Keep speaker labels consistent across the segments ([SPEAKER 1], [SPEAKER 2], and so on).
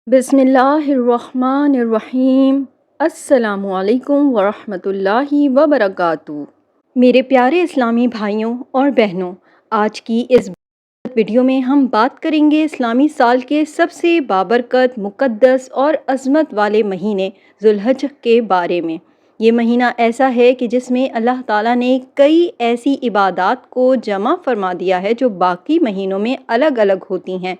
[SPEAKER 1] بسم اللہ الرحمن الرحیم۔ السلام علیکم ورحمۃ اللہ وبرکاتہ۔ میرے پیارے اسلامی بھائیوں اور بہنوں، آج کی اس ویڈیو میں ہم بات کریں گے اسلامی سال کے سب سے بابرکت، مقدس اور عظمت والے مہینے ذوالحج کے بارے میں۔ یہ مہینہ ایسا ہے کہ جس میں اللہ تعالیٰ نے کئی ایسی عبادات کو جمع فرما دیا ہے جو باقی مہینوں میں الگ الگ ہوتی ہیں۔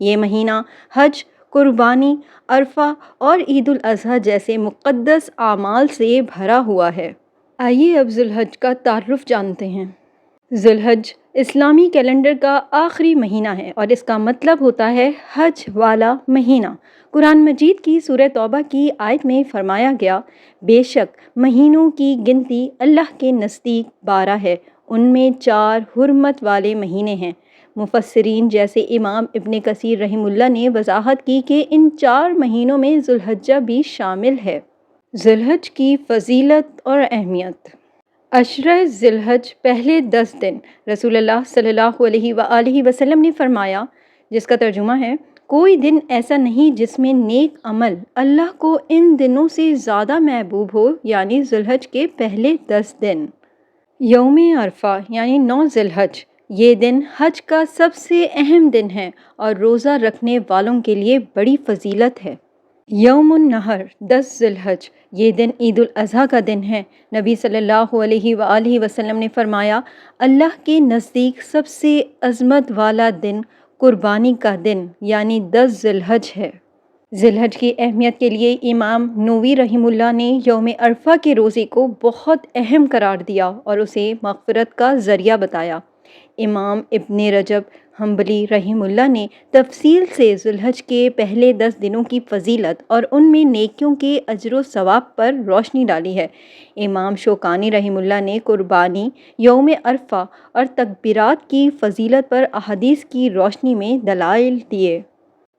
[SPEAKER 1] یہ مہینہ حج، قربانی، عرفہ اور عید الاضحیٰ جیسے مقدس اعمال سے بھرا ہوا ہے۔ آئیے اب ذوالحج کا تعارف جانتے ہیں۔ ذوالحج اسلامی کیلنڈر کا آخری مہینہ ہے اور اس کا مطلب ہوتا ہے حج والا مہینہ۔ قرآن مجید کی سورہ توبہ کی آیت میں فرمایا گیا، بے شک مہینوں کی گنتی اللہ کے نزدیک 12 ہے، ان میں 4 حرمت والے مہینے ہیں۔ مفسرین جیسے امام ابن کثیر رحمہ اللہ نے وضاحت کی کہ ان 4 مہینوں میں ذوالحجہ بھی شامل ہے۔ ذوالحج کی فضیلت اور اہمیت۔ عشرہ ذوالحج پہلے 10 دن رسول اللہ صلی اللہ علیہ وآلہ وسلم نے فرمایا، جس کا ترجمہ ہے، کوئی دن ایسا نہیں جس میں نیک عمل اللہ کو ان دنوں سے زیادہ محبوب ہو، یعنی ذوالحج کے پہلے 10 دن۔ یوم عرفہ یعنی 9 ذوالحج، یہ دن حج کا سب سے اہم دن ہے اور روزہ رکھنے والوں کے لیے بڑی فضیلت ہے۔ یوم النحر 10 ذوالحج، یہ دن عید الاضحیٰ کا دن ہے۔ نبی صلی اللہ علیہ وآلہ وسلم نے فرمایا، اللہ کے نزدیک سب سے عظمت والا دن قربانی کا دن یعنی 10 ذوالحج ہے۔ ذوالحج کی اہمیت کے لیے امام نووی رحمہ اللہ نے یوم عرفہ کے روزے کو بہت اہم قرار دیا اور اسے مغفرت کا ذریعہ بتایا۔ امام ابن رجب حنبلی رحمہ اللہ نے تفصیل سے ذوالحج کے پہلے 10 دنوں کی فضیلت اور ان میں نیکیوں کے اجر و ثواب پر روشنی ڈالی ہے۔ امام شوکانی رحمہ اللہ نے قربانی، یوم عرفہ اور تکبیرات کی فضیلت پر احادیث کی روشنی میں دلائل دیے۔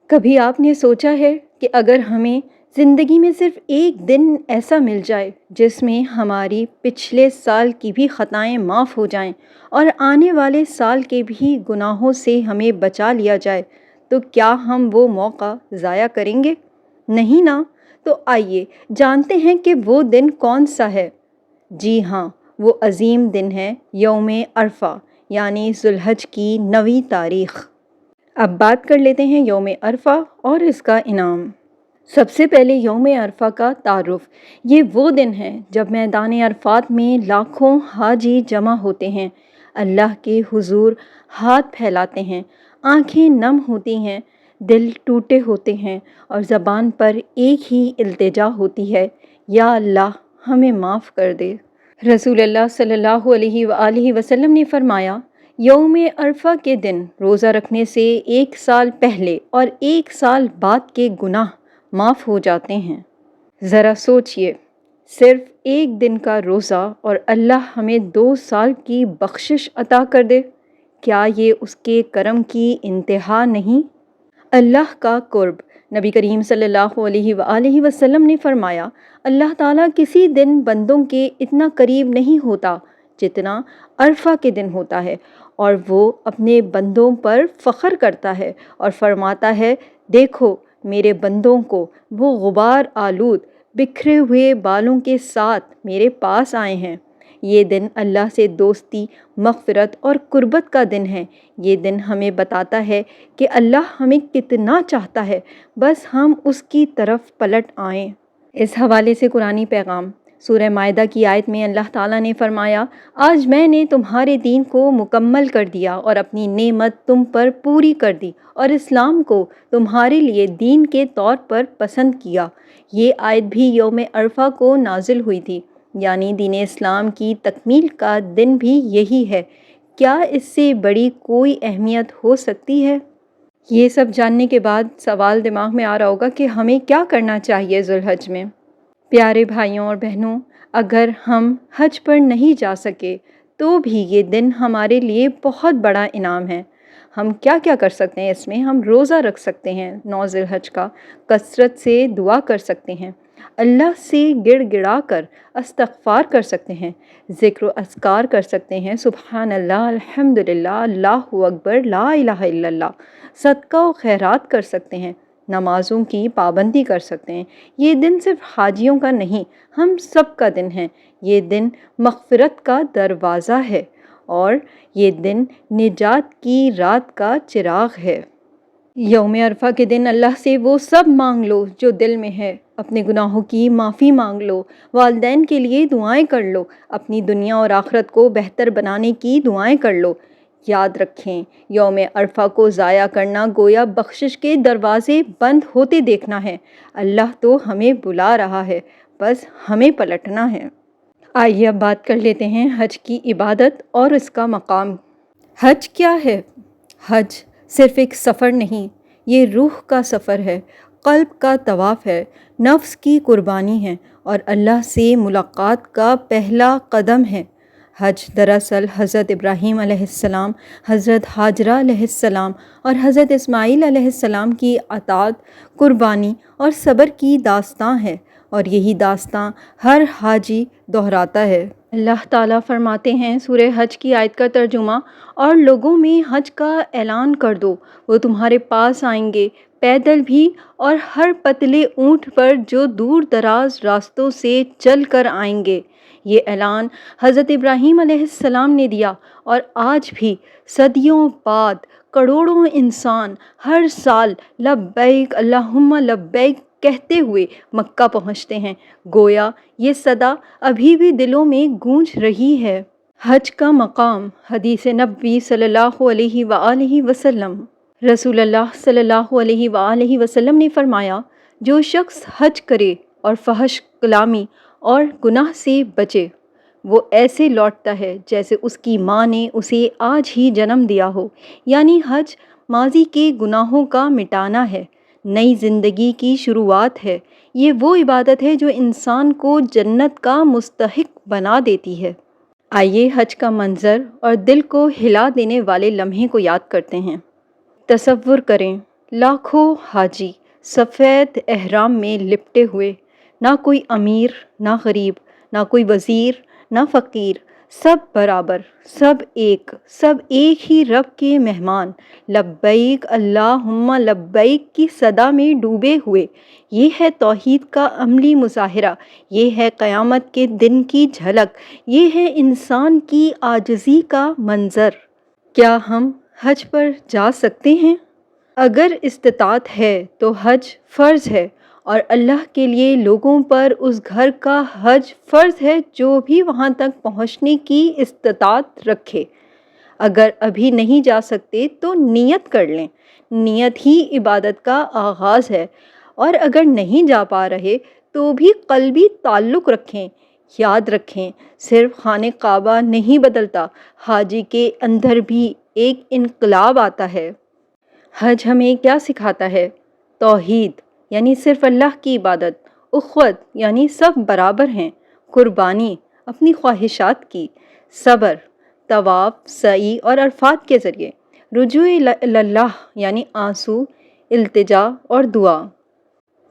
[SPEAKER 1] کبھی آپ نے سوچا ہے کہ اگر ہمیں زندگی میں صرف ایک دن ایسا مل جائے جس میں ہماری پچھلے سال کی بھی خطائیں معاف ہو جائیں اور آنے والے سال کے بھی گناہوں سے ہمیں بچا لیا جائے، تو کیا ہم وہ موقع ضائع کریں گے؟ نہیں نا؟ تو آئیے جانتے ہیں کہ وہ دن کون سا ہے۔ جی ہاں، وہ عظیم دن ہے یوم عرفہ یعنی ذوالحج کی 9ویں تاریخ۔ اب بات کر لیتے ہیں یوم عرفہ اور اس کا انعام۔ سب سے پہلے یوم عرفہ کا تعارف۔ یہ وہ دن ہے جب میدان عرفات میں لاکھوں حاجی جمع ہوتے ہیں، اللہ کے حضور ہاتھ پھیلاتے ہیں، آنکھیں نم ہوتی ہیں، دل ٹوٹے ہوتے ہیں اور زبان پر ایک ہی التجا ہوتی ہے، یا اللہ ہمیں معاف کر دے۔ رسول اللہ صلی اللہ علیہ وآلہ وسلم نے فرمایا، یوم عرفہ کے دن روزہ رکھنے سے 1 سال پہلے اور 1 سال بعد کے گناہ معاف ہو جاتے ہیں۔ ذرا سوچئے، صرف ایک دن کا روزہ اور اللہ ہمیں 2 سال کی بخشش عطا کر دے، کیا یہ اس کے کرم کی انتہا نہیں؟ اللہ کا قرب۔ نبی کریم صلی اللہ علیہ وآلہ وسلم نے فرمایا، اللہ تعالیٰ کسی دن بندوں کے اتنا قریب نہیں ہوتا جتنا عرفہ کے دن ہوتا ہے، اور وہ اپنے بندوں پر فخر کرتا ہے اور فرماتا ہے، دیکھو میرے بندوں کو، وہ غبار آلود بکھرے ہوئے بالوں کے ساتھ میرے پاس آئے ہیں۔ یہ دن اللہ سے دوستی، مغفرت اور قربت کا دن ہے۔ یہ دن ہمیں بتاتا ہے کہ اللہ ہمیں کتنا چاہتا ہے، بس ہم اس کی طرف پلٹ آئیں۔ اس حوالے سے قرآنی پیغام۔ سورہ مائدہ کی آیت میں اللہ تعالیٰ نے فرمایا، آج میں نے تمہارے دین کو مکمل کر دیا اور اپنی نعمت تم پر پوری کر دی اور اسلام کو تمہارے لیے دین کے طور پر پسند کیا۔ یہ آیت بھی یوم عرفہ کو نازل ہوئی تھی، یعنی دین اسلام کی تکمیل کا دن بھی یہی ہے۔ کیا اس سے بڑی کوئی اہمیت ہو سکتی ہے؟ یہ سب جاننے کے بعد سوال دماغ میں آ رہا ہوگا کہ ہمیں کیا کرنا چاہیے ذوالحج میں۔ پیارے بھائیوں اور بہنوں، اگر ہم حج پر نہیں جا سکے تو بھی یہ دن ہمارے لیے بہت بڑا انعام ہے۔ ہم کیا کیا کر سکتے ہیں اس میں؟ ہم روزہ رکھ سکتے ہیں 9 ذوالحج کا، کثرت سے دعا کر سکتے ہیں، اللہ سے گڑ گڑا کر استغفار کر سکتے ہیں، ذکر و اذکار کر سکتے ہیں، سبحان اللہ، الحمدللہ، اللہ اکبر، لا الہ الا اللہ، صدقہ و خیرات کر سکتے ہیں، نمازوں کی پابندی کر سکتے ہیں۔ یہ دن صرف حاجیوں کا نہیں، ہم سب کا دن ہے۔ یہ دن مغفرت کا دروازہ ہے اور یہ دن نجات کی رات کا چراغ ہے۔ یوم عرفہ کے دن اللہ سے وہ سب مانگ لو جو دل میں ہے۔ اپنے گناہوں کی معافی مانگ لو، والدین کے لیے دعائیں کر لو، اپنی دنیا اور آخرت کو بہتر بنانے کی دعائیں کر لو۔ یاد رکھیں، یوم عرفہ کو ضائع کرنا گویا بخشش کے دروازے بند ہوتے دیکھنا ہے۔ اللہ تو ہمیں بلا رہا ہے، بس ہمیں پلٹنا ہے۔ آئیے اب بات کر لیتے ہیں حج کی عبادت اور اس کا مقام۔ حج کیا ہے؟ حج صرف ایک سفر نہیں، یہ روح کا سفر ہے، قلب کا طواف ہے، نفس کی قربانی ہے اور اللہ سے ملاقات کا پہلا قدم ہے۔ حج دراصل حضرت ابراہیم علیہ السلام، حضرت ہاجرہ علیہ السلام اور حضرت اسماعیل علیہ السلام کی اطاعت، قربانی اور صبر کی داستاں ہے، اور یہی داستاں ہر حاجی دہراتا ہے۔ اللہ تعالیٰ فرماتے ہیں سورہ حج کی آیت کا ترجمہ، اور لوگوں میں حج کا اعلان کر دو، وہ تمہارے پاس آئیں گے، پیدل بھی اور ہر پتلے اونٹ پر جو دور دراز راستوں سے چل کر آئیں گے۔ یہ اعلان حضرت ابراہیم علیہ السلام نے دیا، اور آج بھی صدیوں بعد کروڑوں انسان ہر سال لبیک اللہم لبیک کہتے ہوئے مکہ پہنچتے ہیں۔ گویا یہ صدا ابھی بھی دلوں میں گونج رہی ہے۔ حج کا مقام۔ حدیث نبوی صلی اللہ علیہ وآلہ وسلم، رسول اللہ صلی اللہ علیہ وآلہ وسلم نے فرمایا، جو شخص حج کرے اور فحش کلامی اور گناہ سے بچے، وہ ایسے لوٹتا ہے جیسے اس کی ماں نے اسے آج ہی جنم دیا ہو۔ یعنی حج ماضی کے گناہوں کا مٹانا ہے، نئی زندگی کی شروعات ہے۔ یہ وہ عبادت ہے جو انسان کو جنت کا مستحق بنا دیتی ہے۔ آئیے حج کا منظر اور دل کو ہلا دینے والے لمحے کو یاد کرتے ہیں۔ تصور کریں، لاکھوں حاجی سفید احرام میں لپٹے ہوئے، نہ کوئی امیر نہ غریب، نہ کوئی وزیر نہ فقیر، سب برابر، سب ایک ہی رب کے مہمان، لبیک اللہم لبیک کی صدا میں ڈوبے ہوئے۔ یہ ہے توحید کا عملی مظاہرہ، یہ ہے قیامت کے دن کی جھلک، یہ ہے انسان کی عاجزی کا منظر۔ کیا ہم حج پر جا سکتے ہیں؟ اگر استطاعت ہے تو حج فرض ہے، اور اللہ کے لیے لوگوں پر اس گھر کا حج فرض ہے جو بھی وہاں تک پہنچنے کی استطاعت رکھے۔ اگر ابھی نہیں جا سکتے تو نیت کر لیں، نیت ہی عبادت کا آغاز ہے، اور اگر نہیں جا پا رہے تو بھی قلبی تعلق رکھیں۔ یاد رکھیں، صرف خانہ کعبہ نہیں بدلتا، حاجی کے اندر بھی ایک انقلاب آتا ہے۔ حج ہمیں کیا سکھاتا ہے؟ توحید یعنی صرف اللہ کی عبادت، اخوت یعنی سب برابر ہیں، قربانی اپنی خواہشات کی، صبر طواف، سعی اور عرفات کے ذریعے، رجوع اللہ یعنی آنسو، التجا اور دعا۔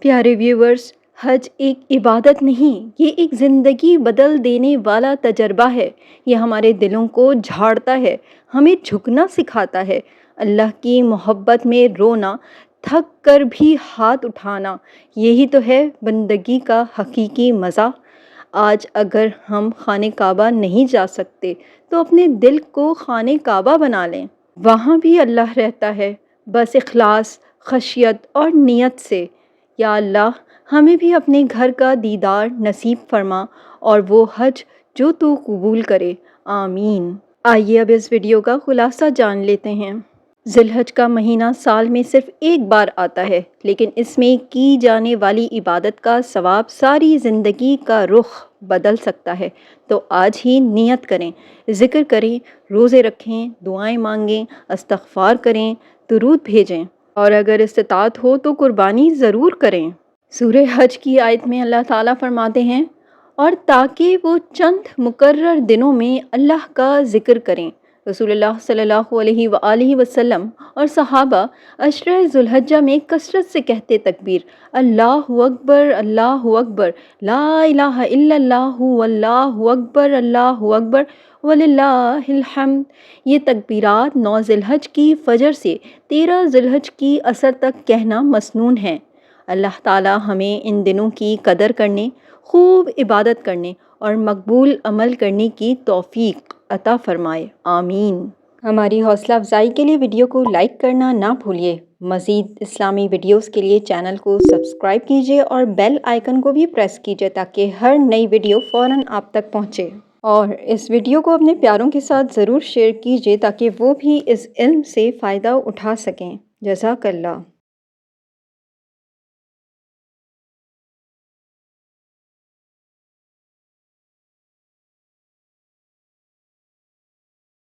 [SPEAKER 1] پیارے ویورز، حج ایک عبادت نہیں، یہ ایک زندگی بدل دینے والا تجربہ ہے۔ یہ ہمارے دلوں کو جھاڑتا ہے، ہمیں جھکنا سکھاتا ہے، اللہ کی محبت میں رونا، تھک کر بھی ہاتھ اٹھانا۔ یہی تو ہے بندگی کا حقیقی مزہ۔ آج اگر ہم خانہ کعبہ نہیں جا سکتے تو اپنے دل کو خانہ کعبہ بنا لیں، وہاں بھی اللہ رہتا ہے، بس اخلاص، خشیت اور نیت سے۔ یا اللہ، ہمیں بھی اپنے گھر کا دیدار نصیب فرما، اور وہ حج جو تو قبول کرے، آمین۔ آئیے اب اس ویڈیو کا خلاصہ جان لیتے ہیں۔ ذی الحج کا مہینہ سال میں صرف ایک بار آتا ہے، لیکن اس میں کی جانے والی عبادت کا ثواب ساری زندگی کا رخ بدل سکتا ہے۔ تو آج ہی نیت کریں، ذکر کریں، روزے رکھیں، دعائیں مانگیں، استغفار کریں، درود بھیجیں، اور اگر استطاعت ہو تو قربانی ضرور کریں۔ سورہ حج کی آیت میں اللہ تعالیٰ فرماتے ہیں، اور تاکہ وہ چند مقرر دنوں میں اللہ کا ذکر کریں، رسول اللہ صلی اللہ علیہ وآلہ وسلم اور صحابہ عشرہ ذوالحجہ میں کثرت سے کہتے تکبیر، اللہ اکبر، لا الہ الا اللہ، واللہ اکبر وللہ الحمد۔ یہ تکبیرات 9 ذی الحج کی فجر سے 13 ذی الحج کی عصر تک کہنا مسنون ہے۔ اللہ تعالی ہمیں ان دنوں کی قدر کرنے، خوب عبادت کرنے اور مقبول عمل کرنے کی توفیق عطا فرمائے، آمین۔ ہماری حوصلہ افزائی کے لیے ویڈیو کو لائک کرنا نہ بھولیے۔ مزید اسلامی ویڈیوز کے لیے چینل کو سبسکرائب کیجیے اور بیل آئیکن کو بھی پریس کیجیے تاکہ ہر نئی ویڈیو فوراً آپ تک پہنچے۔ اور اس ویڈیو کو اپنے پیاروں کے ساتھ ضرور شیئر کیجیے تاکہ وہ بھی اس علم سے فائدہ اٹھا سکیں۔ جزاک اللہ۔